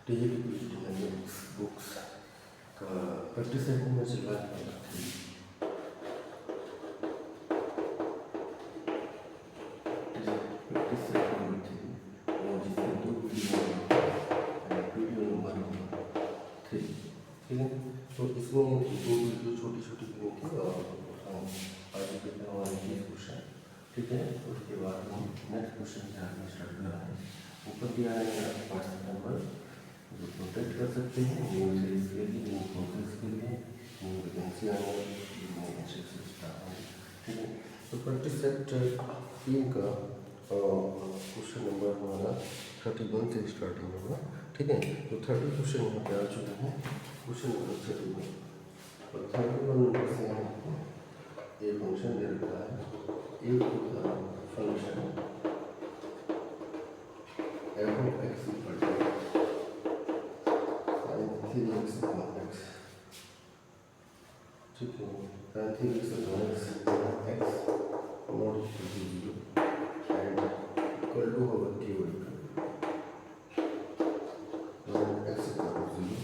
TGT books का practice set में चलवा थी। प्रैक्टिस सेट में थी और जिससे 2 वीडियो नंबर 3, ठीक है। तो इसमें 2 वीडियो छोटी छोटी बनी थी और आज के हमारे 20 क्वेश्चन, ठीक है। उसके बाद हम नेक्स्ट क्वेश्चन से आगे स्टार्ट कर रहे हैं। ऊपर दिया है व्हाट्सएप नंबर जो कॉन्टेक्ट कर सकते हैं न्यू सीरीज के लिए, न्यू प्रोसेस के लिए, न्यू वैकेंसी आने वाली, ठीक है। तो प्रैक्टिस सेट 3 का क्वेश्चन नंबर हमारा 31 से स्टार्टिंग होगा, ठीक है। तो 30 क्वेश्चन यहाँ पे आ चुके हैं। क्वेश्चन नंबर 31 और 31 नंबर से हमको ये फंक्शन दे रखा है, एक function f of x equal to sin 3x upon x, ठीक है। sin 3x upon x not equal to 0 and equal to होगा केवल when x equal to 0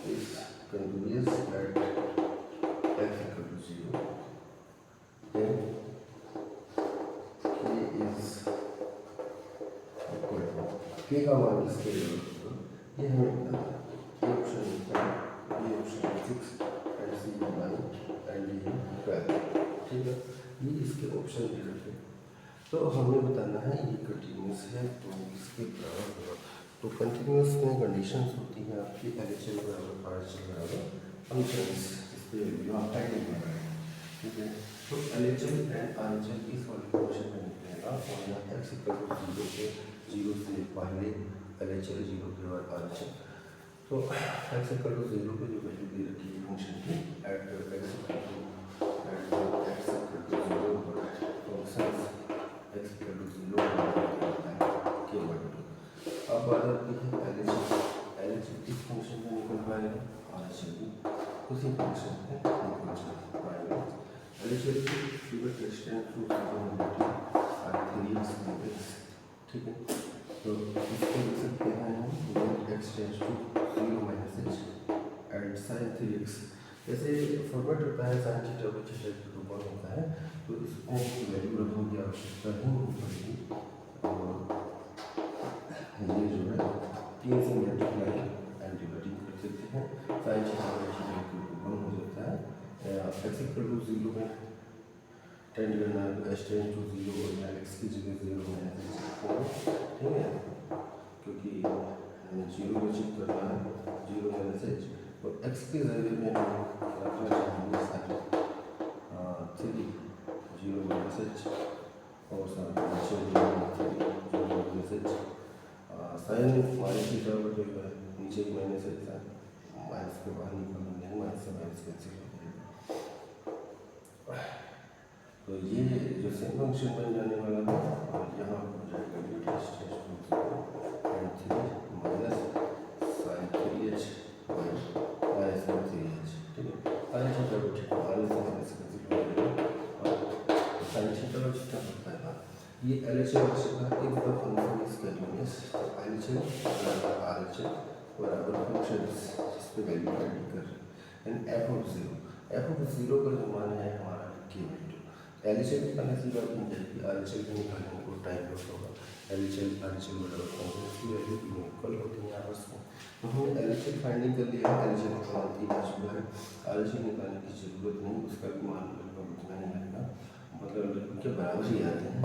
is continuous at x equal to 0, then k का मान किसके लिए होगा ये हमें पता है। ये ऑप्शन होता है, ये option 6 and C 9 and D 12, ठीक है। ये इसके ऑप्शन दे रखे हैं। तो हमें बताना है ये कंटिन्यूस है तो इसके बराबर होगा। तो कंटिन्यूस में कंडीशंस होती हैं आपकी LHL बराबर RHL बराबर फंक्शंस, इस पे वैल्यू आप फाइंड करना है, ठीक है। तो LHL एंड RHL की सॉल्यूशन में निकलेगा और यहाँ x इक्वल टू 0 के 0 से पहले LHL 0 के बाद RHL। तो x इक्वल टू 0 पे जो वैल्यू दे रखी है फंक्शन की एट x इक्वल टू 0 पर फंक्शन x इक्वल टू 0 के बराबर। अब बात आती है LHL इस फंक्शन में निकल पाएगा, RHL भी उसी फंक्शन में निकल पाएगा। LHL की लिमिट एक्सटेंड टू 3x, ठीक है। तो इसको लिख सकते हैं हम limit extend to 0 minus h and sin 3x। जैसे फॉर्मेट होता है sin थीटा को थीटा के ऊपर होता है, तो इसको वैल्यू रखने की आवश्यकता नहीं पड़ेगी और ये जो है 3 से मल्टीप्लाई एंड डिवाइडिंग कर सकते हैं। sin थीटा के ऊपर हो जाता है x इक्वल टू 0 में टेंड करना है तो h टेंड टू 0 और यहाँ x की जगह 0 माइनस h, ठीक है। क्योंकि 0 में शिफ्ट करना है 0 माइनस h और x की जगह में हम रखना चाहेंगे साथ 3 0 माइनस h और साथ minus h sine minus theta बटे नीचे ही माइनस h था, माइनस के बाहर निकलना नहीं, माइनस से माइनस कैंसिल हो जाएगा। तो ये जो सेम फंक्शन बन जाने वाला था और यहाँ हो जाएगा limit extend to 0 and 3 minus sin 3h minus 3h, ठीक है। sin थीटा बटे माइनस से माइनस कैंसिल हो जाएगा और sin थीटा बटे थीटा होता है ये LHL का एक बार फंक्शन इज कंटिन्यूअस, तो LHL बराबर RHL बराबर फंक्शन जिस पे वैल्यू फाइंड कर रहे हैं एंड f of 0 का जो मान है हमारा k वैल्यू। LHL निकालने की बात नहीं जाएगी, RHL को निकालने को टाइम लॉस होगा। LHL बराबर फंक्शन की वैल्यू इक्वल होती है आपस में। तो हमने LHL फाइंडिंग कर लिया है, LHL का मान 3 आ चुका है, RHL निकालने की जरूरत नहीं, उसका भी मान लगभग उतना ही आएगा, मतलब उनके बराबर ही आते हैं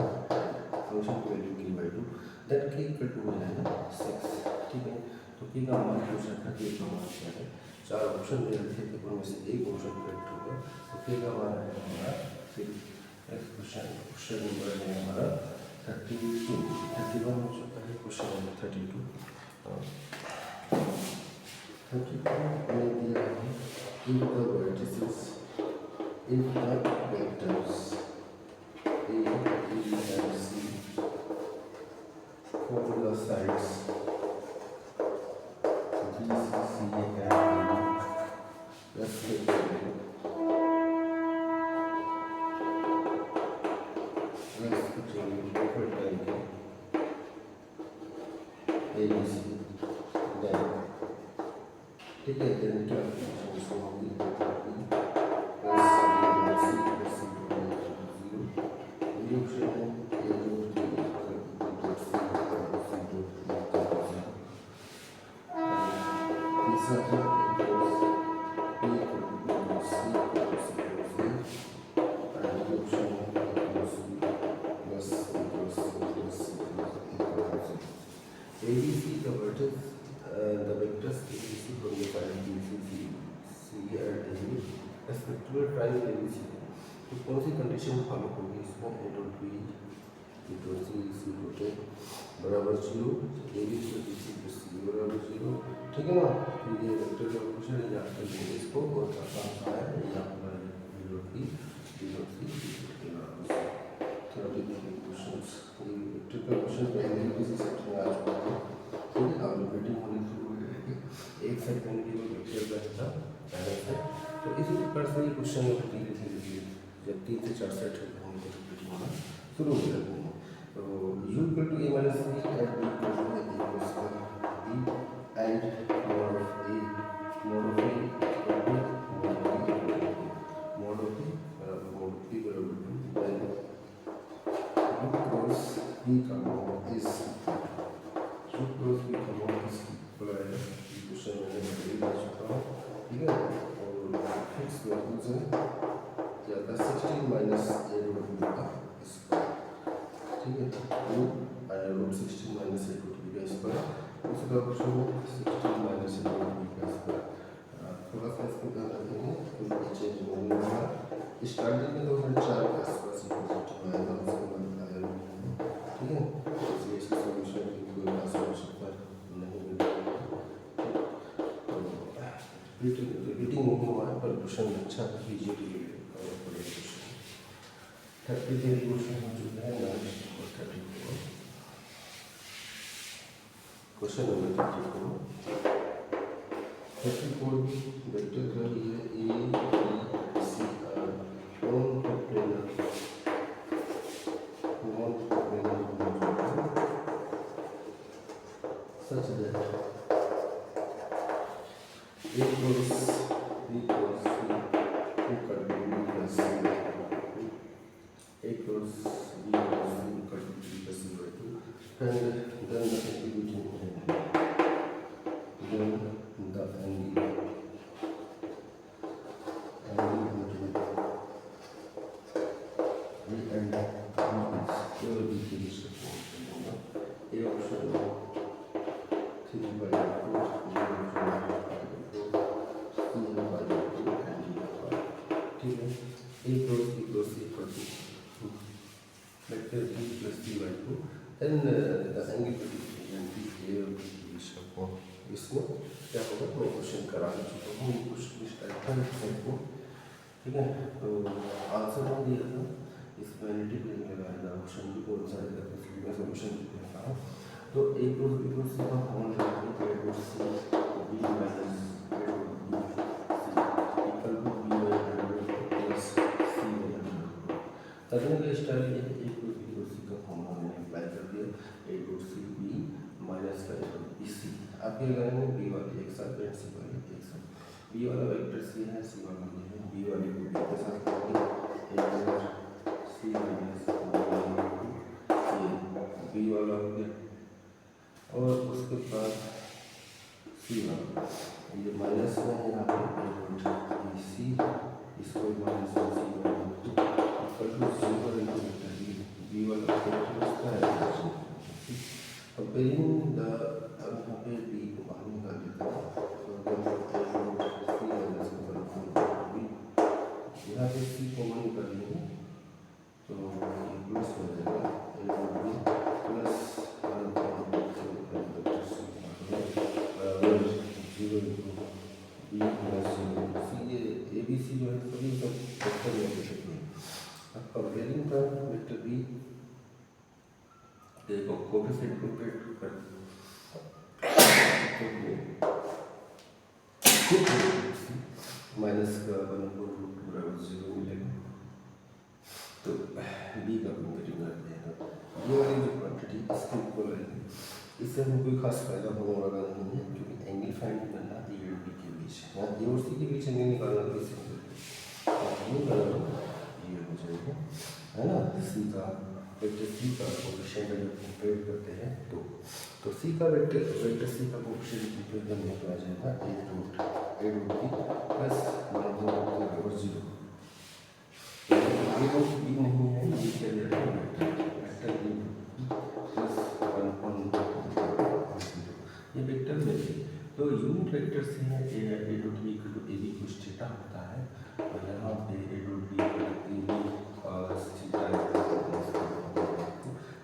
फंक्शन की वैल्यू की by 2, that k equal to हो जाएगा 6, ठीक है। तो k का मान क्वेश्चन का k का मान क्या है, 4 ऑप्शन दे रखे थे उनमें से एक ऑप्शन करेक्ट होगा, तो k का मान है हमारा 6। क्वेश्चन नंबर है हमारा 31 हो चुका है, क्वेश्चन नंबर 32 में दिया है if the vertices if the vectors a b and c form the sides b c c and d respectively फिर करेंगे ए बी सी देन, ठीक है, देन क्या इसको होगी plus C plus C zero zero option है A dot B dot C dot C dot तीसरा है A dot C dot C dot C and option equals plus equals plus equals ABC the vertex the vectors ABC from the triangle BCC C and AB respective triangle ABC तो कौन सी condition follow होगी इसमें A dot B B dot C dot A बराबर zero A B plus B C plus C बराबर zero, ठीक है ना। तो ये वेक्टर का क्वेश्चन है, यहाँ पर देंगे इसको और आसान है, यहाँ पर B dot B dot C के बराबर थ्योरेटिकल क्वेश्चंस ये वेक्टर का क्वेश्चन पहले किसी सेक्शन में आ चुका है, ठीक है। अब रिपीटिंग होने शुरू हो जाएगी, एक सेकंड के लिए वेक्टर का था पहले से, तो इसी प्रकार से ये क्वेश्चन धीरे धीरे जब 3 से 4 सेट होंगे तो रिपीटिंग होना शुरू हो जाते हैं। तो u equal to a minus b and b equal to a equals b and mod of a equal to mod of b बराबर mod b बराबर 2 देन u क्रॉस b का mod is u cross b का mod is equal है question मैंने पहले बता चुका हूँ, ठीक है। और फिक्स वैल्यूज है क्या था 16 माइनस a डॉट b का स्क्वायर, ठीक है, two root 16 minus A dot B का स्क्वायर, दूसरा क्वेश्चन है 16 माइनस ए डॉट बी का स्क्वायर। थोड़ा सा इसको ध्यान रखेंगे क्योंकि चेंज होने वाला स्टार्टिंग में 2004 के आसपास ये पॉजिटिव आया था, उसके बाद आया नहीं, ठीक है। इसलिए इसकी सॉल्यूशन की कोई खास आवश्यकता नहीं मिलेगी, तो रिपीटिंग नहीं हुआ है पर क्वेश्चन अच्छा कीजिए कवर पड़ेगा क्वेश्चन 33 क्वेश्चन हो चुका है, लास्ट 34 क्वेश्चन नंबर 34 वेक्टर का ये A B C are on planar such that A cross B cross C equal to B plus C a cross b cross c equal to 3 plus 2 and then the executing then the angle between a and b is will be finished a option 3 by 4 b option 5 by 4 and b by 5, ठीक है। a cross b cross c equal to vector b plus c by 2 then the angle between b a और b की दिशा को इसमें क्या होगा, मैं question करा चुका हूँ क्वेश्चन इस टाइप का सबको, ठीक है। तो आंसर हम दिया था इसमें नेगेटिव नहीं लगाया था, ऑप्शन भी कौन सा है तो इसमें सॉल्यूशन दिया था। तो a cross b cross c का फॉर्मूला है a cross c b minus a cross b c equal to b by 100 plus c by 100। करने का स्टाइल ये है, a cross b cross c का फॉर्मूला मैंने अप्लाई कर दिया, a cross c b minus का b c, आप क्या करेंगे b वाले एक साथ एंड c वाले एक साथ, b वाला वेक्टर c है c वाला ये है, b वाले को b के साथ करेंगे a over c minus b वाला हो गया, और उसके बाद c वाला ये माइनस में है यहाँ पे b c इसको minus c equal to 0 b वाला वेक्टर उसका है कंपेयरिंग द, अब यहाँ पे b को बाहर निकाल देते हैं तो यहाँ पे c कॉमन निकाल लेंगे तो ये प्लस हो जाएगा प्लस 0 b प्लस c, ये a b c जो है सभी सब वेक्टर में दे सकते हैं। अब कंपेयरिंग का वेक्टर b देखो कोएफिशिएंट को पेट कर माइनस का 1/√2 बराबर 0 मिलेगा, तो बी का कंपेयरिंग करते हैं तो ये वाली जो क्वांटिटी इसके इक्वल रहेगी। इससे हमें कोई खास फायदा होने वाला नहीं है क्योंकि एंगल फाइंड करना ए और बी के बीच या ए और सी के बीच एंगल निकालना तो इससे ये हो जाएगा, है ना। सी का वेक्टर सी का कोएफिशिएंट जब कंपेयर करते हैं तो सी का वेक्टर सी का कोएफिशिएंट कंपेयर करने पे आ जाएगा ए रूट बी प्लस माइनस 0। ये रूट बी नहीं है, ये क्या दे रहा है वेक्टर बी प्लस 1.0, ये वेक्टर में तो यूनिट वेक्टर से है A root B equal to A B कुछ थीटा होता है और यहाँ पे A root B equal to A B cos theta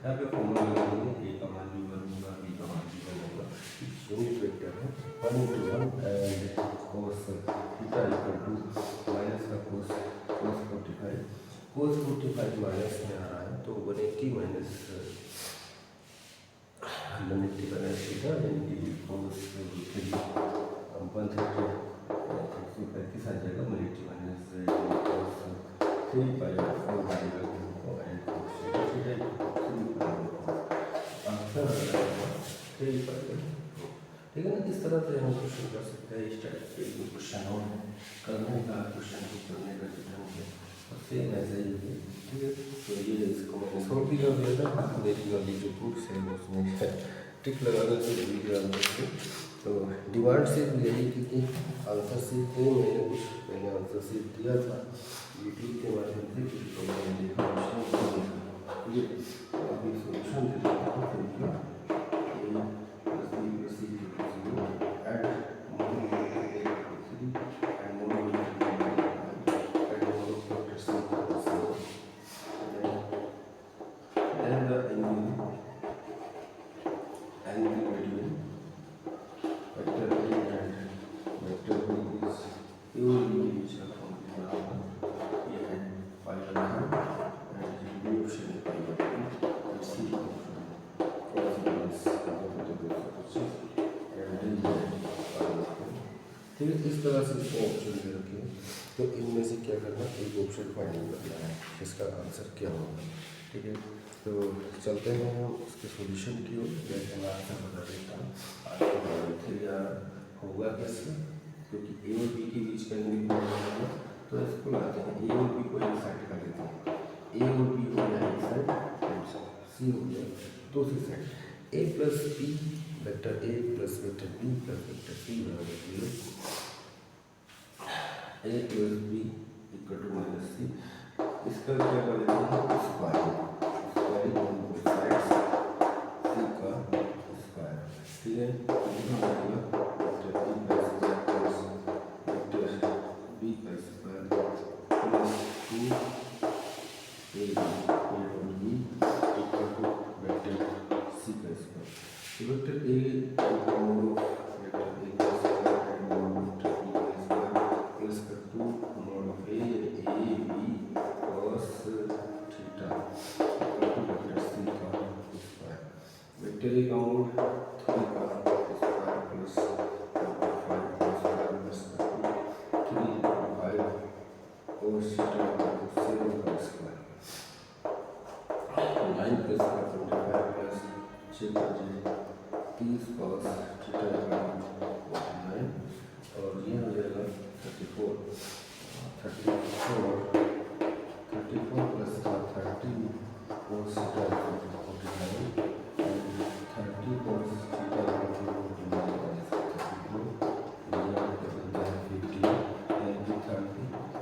यहाँ पे फॉर्मूला लगाएंगे ए का मान b1 होगा बी का मान b1 होगा। यूनिट वेक्टर है 1 into 1 and cos theta equal to minus का cos 45 माइनस में आ रहा है तो 180 माइनस 180 माइनस थीटा यानी कि cos 130 135 आ जाएगा 180 माइनस cos 3 पाई 4 आएगा एंड cos थीटा आंसर आ जाएगा 3 पाई। ठीक है ना। इस तरह से हम क्वेश्चन कर सकते हैं। इस टाइप के क्वेश्चन और करने का क्वेश्चन को करने का ढंग है और सेम ऐसा ही है। ठीक है। तो ये इसको मैंने शॉर्ट भी कर दिया था, मेरी वाली जो बुक्स है उसमें टिक लगाने से तो डिमांड से यही थी कि आंसर सीट को मैंने आंसर सीट दिया था यूट्यूब के माध्यम से तो मैंने देखा ये अभी सोल्यूशन दे देता हूँ ठीक है। इस तरह से इसको ऑप्शन दे रखे हैं तो इनमें से क्या करना, एक ऑप्शन फाइंड करना है इसका आंसर क्या होगा। ठीक है। तो चलते हैं हम इसके सॉल्यूशन की ओर। जैसे मैं आंसर बता देता हूँ होगा कैसे, क्योंकि ए और बी के बीच का एंगल होगा तो इसको लाते हैं ए और बी को एक साइड कर लेते हैं। ए और बी हो गया एक साइड, सी हो गया दूसरी side. A plus B vector A plus vector B plus vector C बराबर 0। A plus B equal to minus C. इसका क्या कर देते हैं square on both sides C का स्क्वायर। ठीक है। कितना बनेगा vector A plus vector B का square plus 2 A B equal to vector C का square. Vector A mod of vector A का square and mod of vector B का square plus का 2 mod of A B cos theta equal to vector C का square. Vector A का mode 3 का square plus 5 का square plus 3 5 cos theta equal to 7 का square 9 plus 25 plus 6 का 30 cos theta equal to 49 और ये हो जाएगा 34 plus 30 cos theta equal to 49 and 30 cos theta equal to 49 32 यहाँ पे बनता है 50 and 30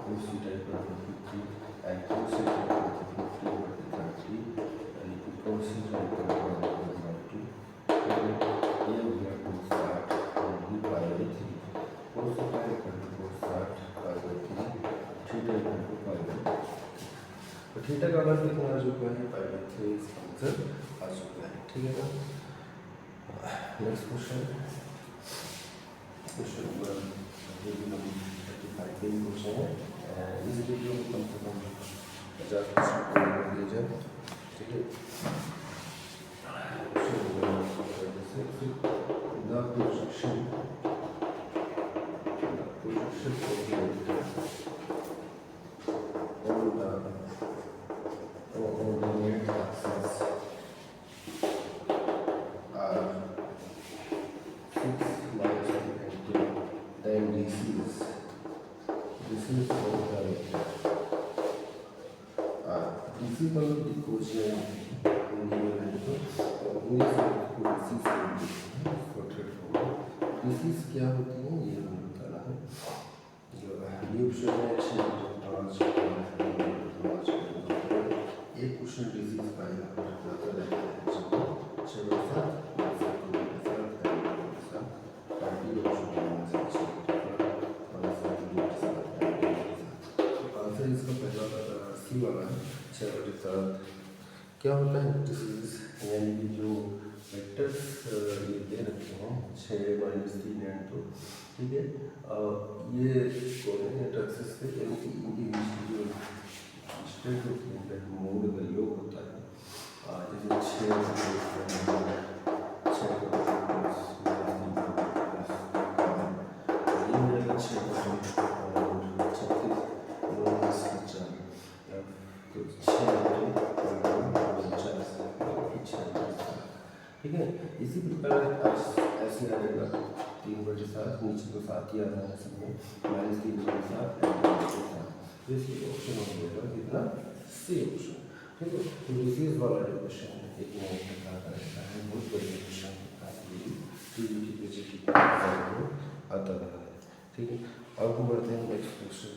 cos theta equal to 50 and cos theta equal to 50/30 यानी कि cos थीटा इक्वल टू 2। ये हो गया 260 और b pi cos theta equal to 260 pi theta equal to pi. तो थीटा का मान कितना आ चुका है पाई/3 इसका आंसर आ चुका है। ठीक है ना। नेक्स्ट क्वेश्चन नंबर 35 क्वेश्चन है। इस वीडियो को कम से कम 50 क्वेश्चन पूरा कर दिया जाए। ठीक है। The projection of the इसी पर क्वेश्चन हिंदी में है तो इंग्लिश में इसको डिसीज बोलते हैं, शॉर्टेड फॉर्म। डिसीज क्या होती है ये हमें बताना है। जो ये ऑप्शन है 6 5 एक क्वेश्चन डिसीज का आता रहता है जब 6 इसका पहला सी वाला है 6/7। क्या होता है डिसीज, यानी कि जो वेक्टर्स ये दे रखे हैं 6 - 3 एंड 2, ठीक है। ये कौन है टैक्सेस से, यानी कि इनकी जो स्टेट होती है मोड का योग होता है, जैसे 6 ठीक है। इसी प्रकार ऐसे आएगा 3/7, नीचे तो 7 ही आता है सब में, -3/7 तो इसलिए ऑप्शन हो जाएगा कितना, सी ऑप्शन, ठीक है। तो डिसीज वाला जो क्वेश्चन है एक नए प्रकार का रहता है, बहुत बढ़िया क्वेश्चन आता रहा है, ठीक है। अब हम बढ़ते हैं नेक्स्ट क्वेश्चन।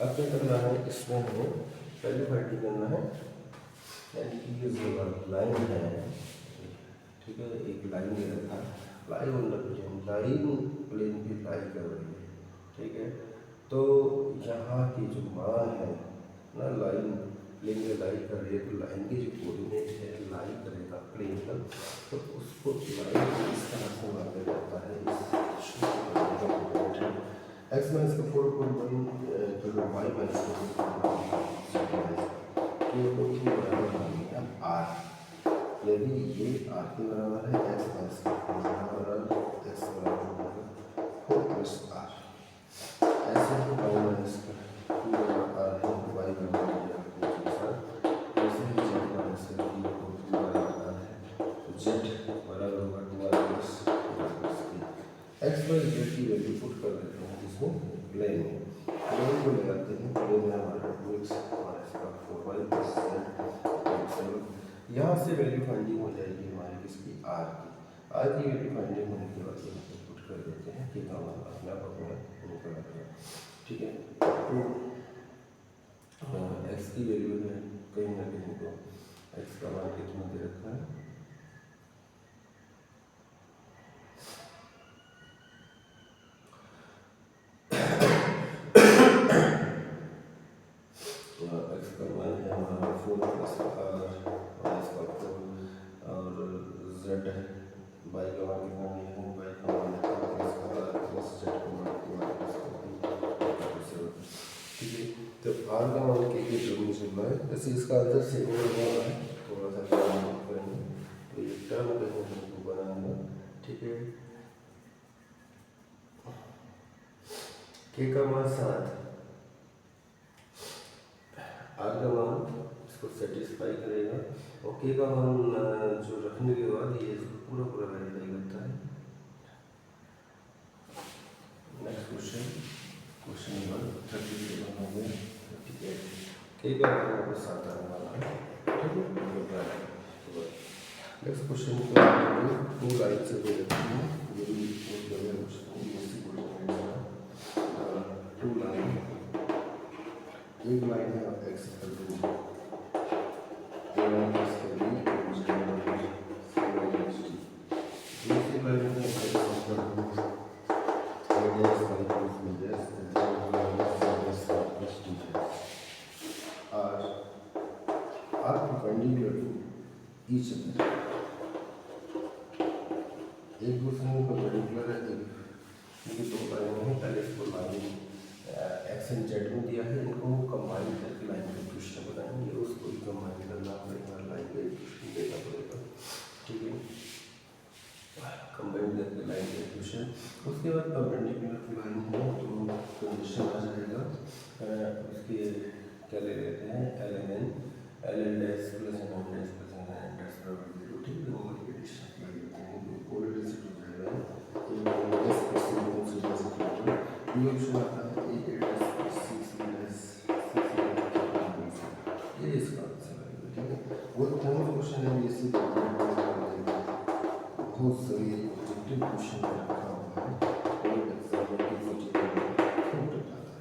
अब क्या करना है, इसमें हमें पहले फाइंड करना है, यानी कि ये जो लाइन है, ठीक है, एक लाइन दे रखा है, line on the plane, line plane पे लाई कर रही है, ठीक है। तो यहाँ की जो मान है ना, लाइन प्लेन पे लाई कर रही है, तो लाइन की जो कोऑर्डिनेट है लाई करेगा प्लेन पर, तो उसको लाइन इस तरह से माना जाता है, एक्स माइनस का 4.1 जो वाई माइनस आर, यदि ये आर के बराबर है, एक्स माइनस का बराबर एक्स बराबर 4+r, ऐसे ही वाई माइनस का 2 बराबर है, वाई बराबर ऐसे ही जेड माइनस का 2 बराबर है, तो जेड बराबर होगा 2r+, एक्स वाई जेड की वैल्यू पुट कर देते हैं जिसमें प्लेन में, प्लेन को लगाते हैं, प्लेन में हमारा 2x माइनस का 4y+z, यहाँ से वैल्यू फाइंडिंग हो जाएगी हमारी किसकी, आर की वैल्यू फाइंडिंग होने के बाद यहाँ पे पुट कर देते हैं कि हमारा अपना अपना निकल आएगा, ठीक है। तो एक्स की वैल्यू है कहीं ना कहीं, तो एक्स का मान कितना दे रखा है, जेड है, बाई का मान कितना नहीं है, बाई का मान प्लस जेड का मान ठीक है। तो आर का मान के टर्म में चल रहा है, जैसे इसका आंसर सेकंड में रहा है, थोड़ा सा करेंगे तो ये टर्म कहीं हमको बनाना, ठीक है। के का मान 7, आर का मान इसको सेटिस्फाई करेगा, और के का मान जो रखने के बाद ये पूरा पूरा वेरीफाई करता है। नेक्स्ट क्वेश्चन नंबर 37 हो गया, ठीक है। के का मान आपको 7 आने वाला है, ठीक है। नेक्स्ट क्वेश्चन को 2 लाइन से दे देते हैं, ये भी बहुत बढ़िया क्वेश्चन है, इसी क्वेश्चन में 2 लाइन, एक लाइन है x perpendicular to each other, एक दूसरे में परपेंडिकुलर है। इनकी दो लाइनें हैं, पहले इसको लाइन एक्स एंड जेड में दिया है, इनको कंबाइन करके लाइन का इक्वेशन बनाएंगे, उसको भी कंबाइन करना पड़ेगा, लाइन का इक्वेशन देना पड़ेगा, ठीक है, कंबाइन करके लाइन का इक्वेशन। उसके बाद परपेंडिकुलर की लाइन है तो कंडीशन आ जाएगा, उसके क्या ले लेते हैं L N dash plus N N dash plus N N dash बराबर 0, ठीक है, वो कंडीशन लगा लेते हैं, ऑलरेडी सेट हो जाएगा। ये ऑप्शन आता है ए dash C C dash C सी ये इसका आंसर है, ठीक है। वो कौन क्वेश्चन है ये सी बहुत सारी ऑब्जेक्टिव क्वेश्चन रखा हुआ है और एग्जाम में किसी चीज में खूब आता है।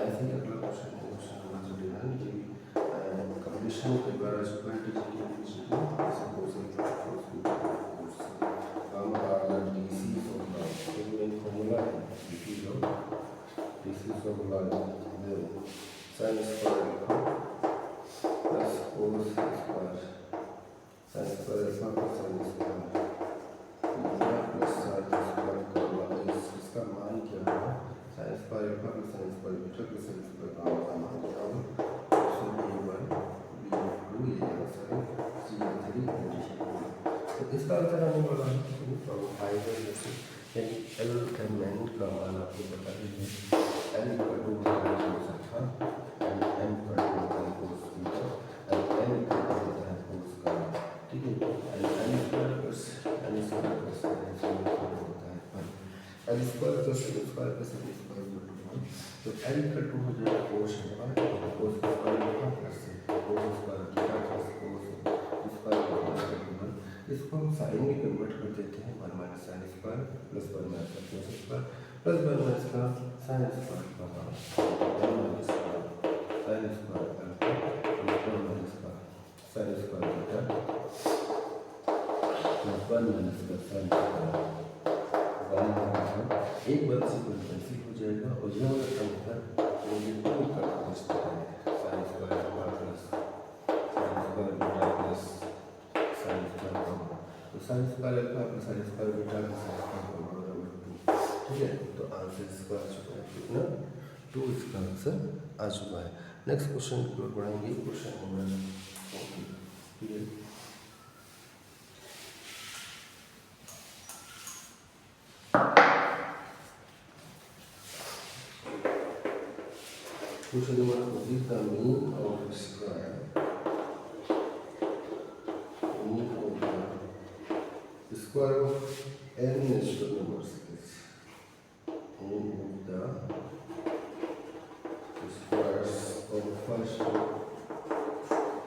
ऐसे ही अगला क्वेश्चन है, क्वेश्चन नंबर 39, ये कंडीशन के द्वारा इक्वलिटी की सपोज हम आर डीसी फॉर्मूला फॉर्मूला है डीसी फॉर्मूला दे sin square plus cos square sin square alpha plus sin square plus sin square का इसका मान क्या है, sin square alpha plus sin square beta plus sin square का मान क्या होगा, ऑप्शन A1 B2 ये आंसर है, C3 कंडीशन। तो इसका आंसर आने वाला है फाइनल जैसे यानी एल एम एन का मान आपको बता दीजिए, एल इक्वल टू होता है cos alpha and M equal to होता है cos beta and N equal to होता है cos का, ठीक है, and N square plus N square plus N square होता है पर N square plus N square plus N square तो एल इक्वल टू हो जाएगा cos alpha cos square alpha plus cos square beta plus cos square का, इसको हम sign में कन्वर्ट कर देते हैं, 1 minus sine square plus 1 minus cos square plus 1 minus का साइन स्क्वायर का 1 minus sine square alpha plus 1 minus का sine square beta plus 1 minus का साइन स्क्वायर 1 एक बार से कैंसिल हो जाएगा और यह वाला टर्म पर मुझे टू का बचता है, sign square alpha plus sign square beta plus sign square का, तो sign square alpha plus sign square beta plus sign square का बराबर 2, ठीक है। तो आंसर इसका आ चुका है कितना 2, इसका आंसर आ चुका है। नेक्स्ट क्वेश्चन की ओर बढ़ेंगे, क्वेश्चन नंबर 40, ठीक है। Question number 40, the mean of square square of n natural numbers is mean of the squares of first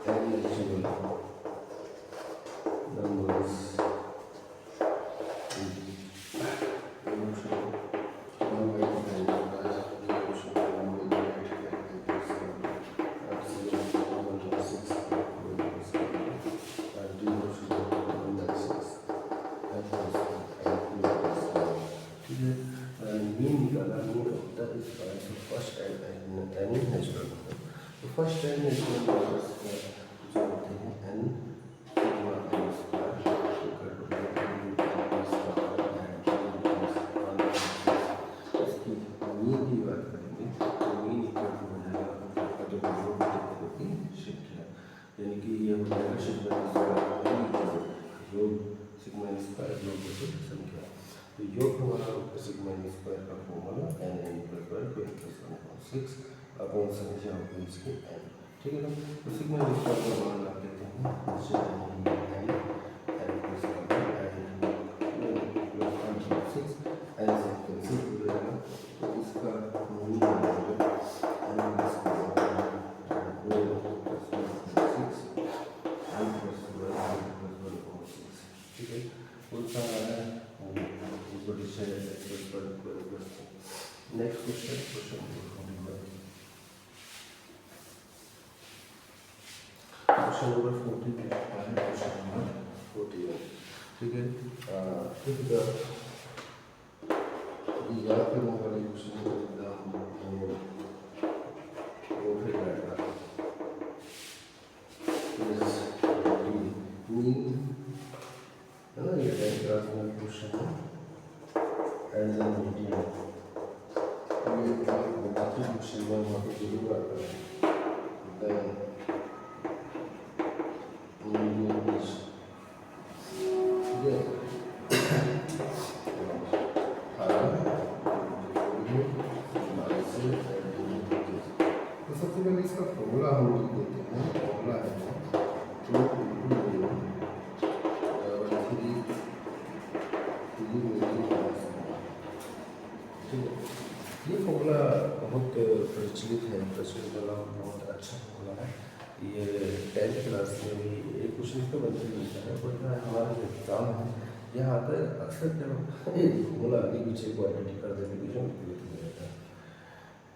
n natural numbers first n natural numbers जो होते हैं n sigma n square equal to इसकी mean की बात करेंगे तो mean equal to हो जाएगा जो की शिफ्ट है, यानी कि ये हो जाएगा सिग्मा योग सिग्मा स्क्वायर योग की संख्या, तो योग हमारा सिग्मा स्क्वायर का formula n n plus 1 2 plus 1/6 upon संख्या होगी इसकी n, ठीक है ना। तो सिग्मा स्क्वायर का मान आप लेते हैं जैसे n प्लस 1 प्लस 1/6 n से कैंसिल हो जाएगा, तो इसका मीन आ जाएगा n plus 1 plus 1/6 n plus 1/6, ठीक है। कौन सा आ रहा है इसको decide plus. Next question, question number 41, question number 41, ठीक है। याद करने वाले क्वेश्चन मीन 10th क्लास में क्वेश्चन है एज एन मीडियम, ये बाकी क्वेश्चन में वहाँ पे जरूर आता है देन मीडियम इज ये तो सबसे पहले इसका फॉर्मूला हम लिख देते हैं। फॉर्मूला है 2 ये फॉर्मूला बहुत प्रचलित है, प्रचलित वाला बहुत अच्छा फॉर्मूला है। ये 10th क्लास में भी एक क्वेश्चन इसका बनते मिलता है, बट हमारा जो एग्ज़ाम है यहाँ आता है अक्सर जब फॉर्मूला आगे पीछे को आइडेंटिफाई कर देने की जो रहता है।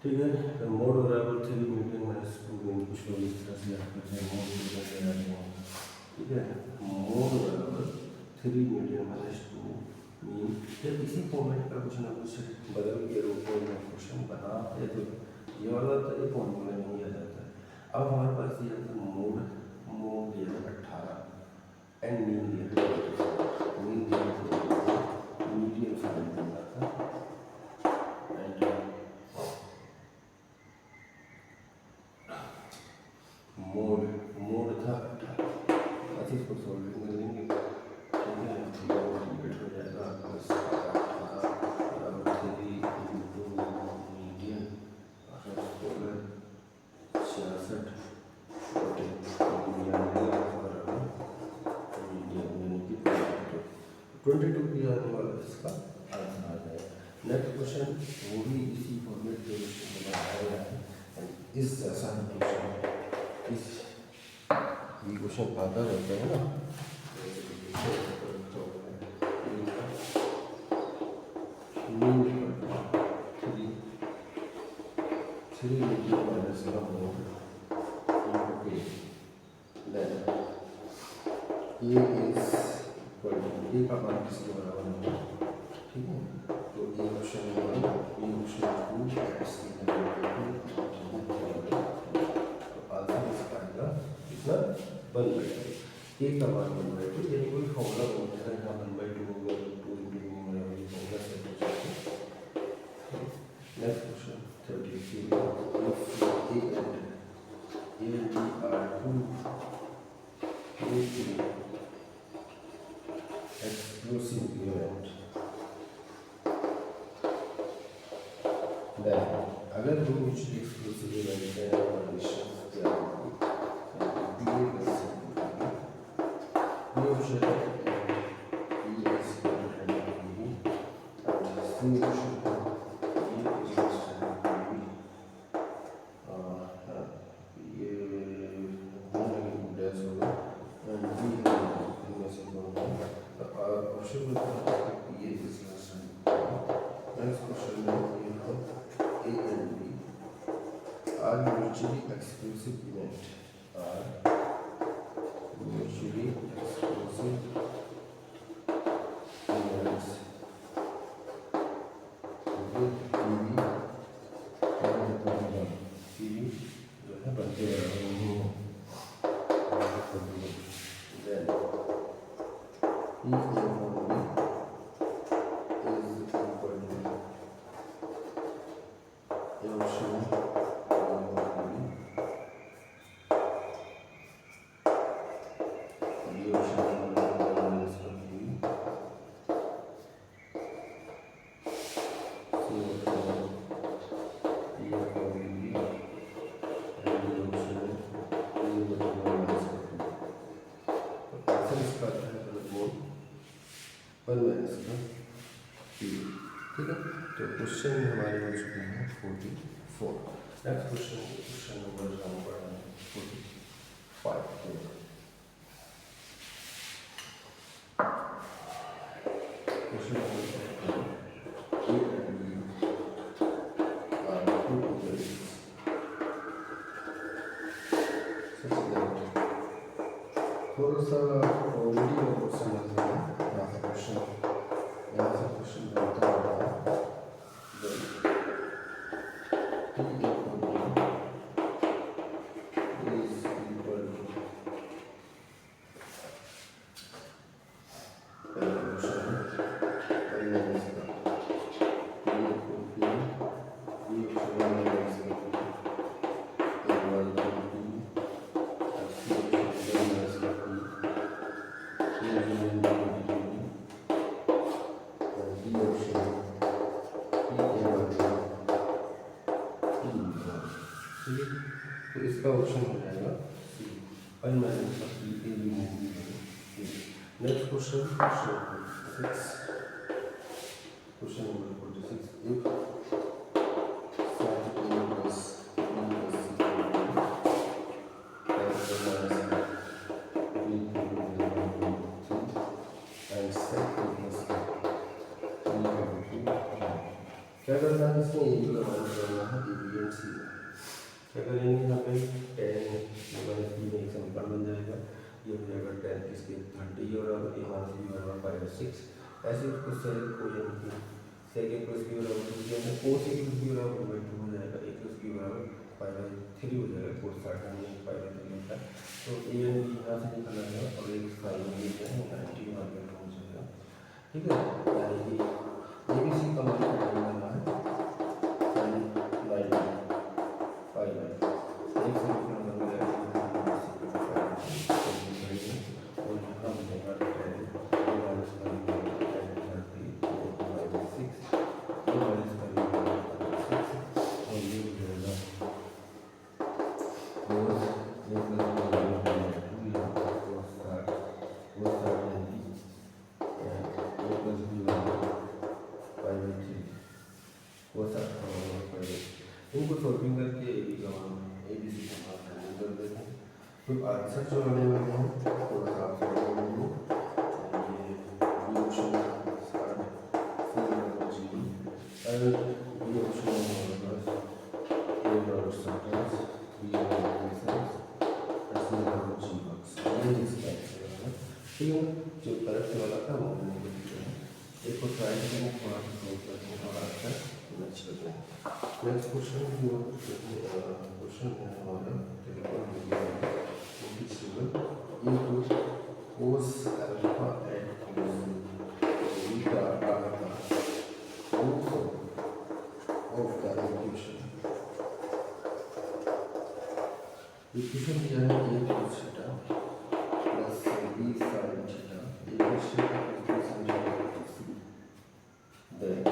ठीक है, मोड हो रहा है 3 मीडियम माइनस 2 कुछ लोग इस तरह से याद करते हैं मोड ठीक है, मोड बराबर 3 मीडियम माइनस 2 मीन। जब इसी फॉर्मेट का कुछ ना कुछ बदल के रूप में क्वेश्चन बनाते तो ये वाला तो ये फॉर्मूला नहीं आ जाता है। अब हमारे पास ये आता है मोड ये 18 एंड मीन ये मीडियम फाइंड करना था एंड मोड था 18। अच्छा इसको सॉल्विंग कर लेंगे, ठीक है, डिवाइड हो जाएगा बस 3 इंटू मीडियम 66 22 की आने वाला इसका आंसर आ जाएगा। नेक्स्ट क्वेश्चन वो भी इसी फॉर्मेट के क्वेश्चन बनाया गया है, इस जैसा क्वेश्चन इस ये क्वेश्चन आता रहता है ना, थ्री मीडियम माइनस का मोड ये इज ए का मान किसके बराबर होगा, ठीक है। तो ये ऑप्शन 1 ये ऑप्शन 2 इसकी तो आंसर इसका आएगा कितना 1/2। ए का मान 1/2 यानी कोई फॉर्मूला बनता है यहाँ 1/2 होगा 2 इंटू ये फॉर्मूला से next question 33 if a and b are two exclusive event then अगर दो mutually exclusive event है condition क्या होगी दिए गए ये ऑप्शन है b is greater than b and c option है mutually exclusive event are mutually exclusive events with PV जो है बनते बराबर नहीं है then E is equal to ये ऑप्शन है ठीक है। तो क्वेश्चन हमारे हो चुके हैं 44। Next question number 45। क्वेश्चन थोड़ा सा ऑलरेडी में क्वेश्चन लगता है यहाँ से क्वेश्चन बनता है क्वेश्चन का ऑप्शन हो जाएगा C, 5 minus A B next question question number 46 if sin a plus b plus c and set a plus क्या करना है इसमें ए को मान करना है ए बी एंड सी। क्या करेंगे यहाँ पे 10 माइनस बी में एग्जाम्पल बन जाएगा, ये हो जाएगा 10 इसके 30 और अब ए माइनस बी बराबर 5 और 6 ऐसे उसको सेक को यानी कि सेक ए प्लस बी बराबर 2 किया है कोस ए प्लस बी बराबर 2 हो जाएगा, ए प्लस बी बराबर 5/3 हो जाएगा, कोस 60 में 5/3 होता है तो ए एंड बी यहाँ से निकल आएगा और एक साइन में है 90 माइनस हो जाएगा। ठीक है, यानी कि ए बी सी का मान करना है sin 90 5/3 एक से नंबर में और यहाँ मिलेगा 10 माइनस इनको सॉल्विंग करके ए बी का मान ए बी सी का मान फाइंड कर देते हैं। तो आंसर जो आने वाले हैं थोड़ा सा आप समझ लीजिए, ये बी ऑप्शन स्टार्ट सी बराबर जी एंड बी ऑप्शन बराबर ए बराबर सर्कल्स बी बराबर डिस्टेंस सी बराबर जी बॉक्स ये इसका आंसर है। ठीक है, जो करेक्ट वाला था वो हमने लिख दिया है, एक को ट्राई करेंगे थोड़ा सा सोल्व करने का आंसर नेक्स्ट करते हैं। नेक्स्ट क्वेश्चन क्वेश्चन है हमारा cos alpha at beta alpha also of the equation दिया है a cos theta plus b sin theta equals to sin theta then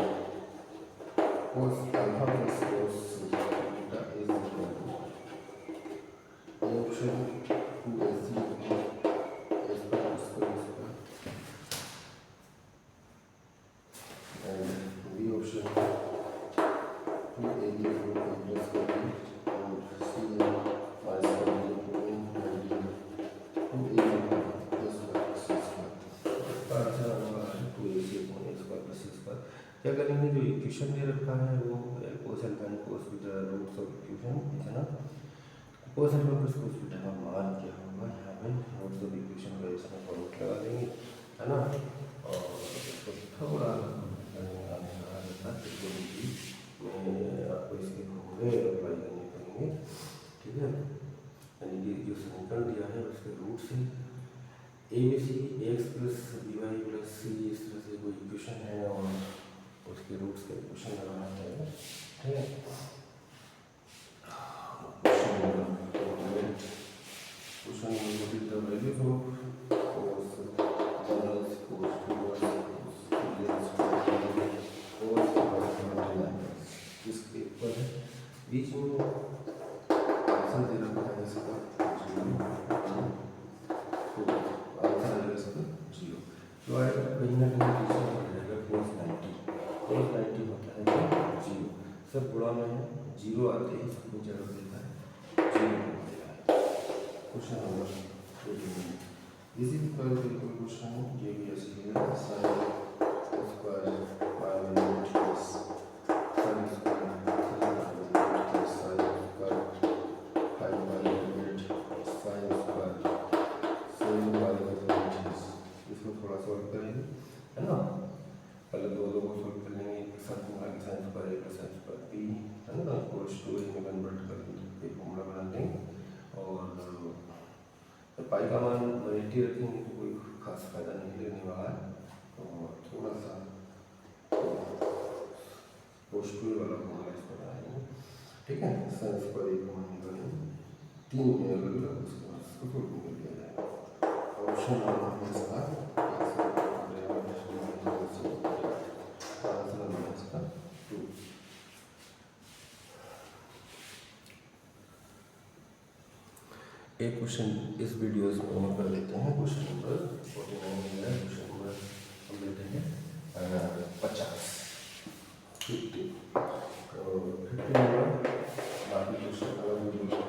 cos alpha plus cos theta is equal to a option 2ac क्या करेंगे, जो equation दे रखा है वो cos alpha and cos beta roots of equation है ना, cos alpha plus cos beta का मान क्या होगा यहाँ पे रूट्स ऑफ इक्वेशन का इसमें फॉर्मूला लगा देंगे है ना, और इसको थोड़ा आपको इसके फॉर्मूले अप्लाई करने पड़ेंगे। ठीक है, यानी कि जो समीकरण दिया है उसके रूट से A B C X plus B Y plus C इस तरह से कोई इक्वेशन है और उसके रूट्स के क्वेश्चन लगाना है। ठीक है, question number the values of cos generals cos इसके ऊपर है, बीच में आंसर दे रखा है इसका 0 तो आएगा कहीं ना कहीं cos 90 होता है 0 सब गुणा में है 0 आते ही सब कुछ जगह देता है 0 देता है। Question number 14 this is question ये भी ऐसे ही है sin square y plus sin square plus sin square 5y sin square 7y इसको थोड़ा सॉल्व करेंगे है ना, पहले दो को सॉल्व कर लेंगे एक साथ में sin square plus sin square b है ना, और स्टोरी में कन्वर्ट कर देंगे एक फॉर्मूला बना देंगे और पाई का मान 80 रखेंगे तो कोई खास फायदा नहीं लेने वाला है, तो थोड़ा सा पोस्टूल वाला फॉर्मूला इसको बनाएंगे। ठीक है, sin स्क्वायर का मान निकालेंगे 3 में अलग अलग उसके बाद इसको सॉल्व कर दिया जाएगा। ऑप्शन नंबर इसका एक क्वेश्चन इस वीडियो में हम कर लेते हैं। क्वेश्चन नंबर 49 है। क्वेश्चन नंबर हम लेते हैं 50 50 नंबर। बाकी क्वेश्चन अगर video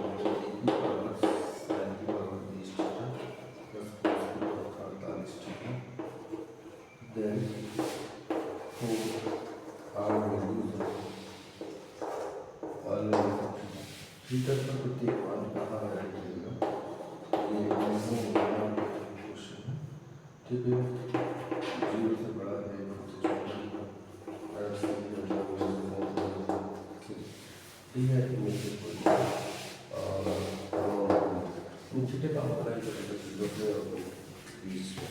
then who are values all theta का प्रत्येक मान कहाँ है मिलेगा। ये क्वेश्चन है, ठीक है। 0 से बड़ा है, 1 से छोटा है, ठीक है। इनमें से कोई और नीचे के काम कराएंगे 0 से 20 में।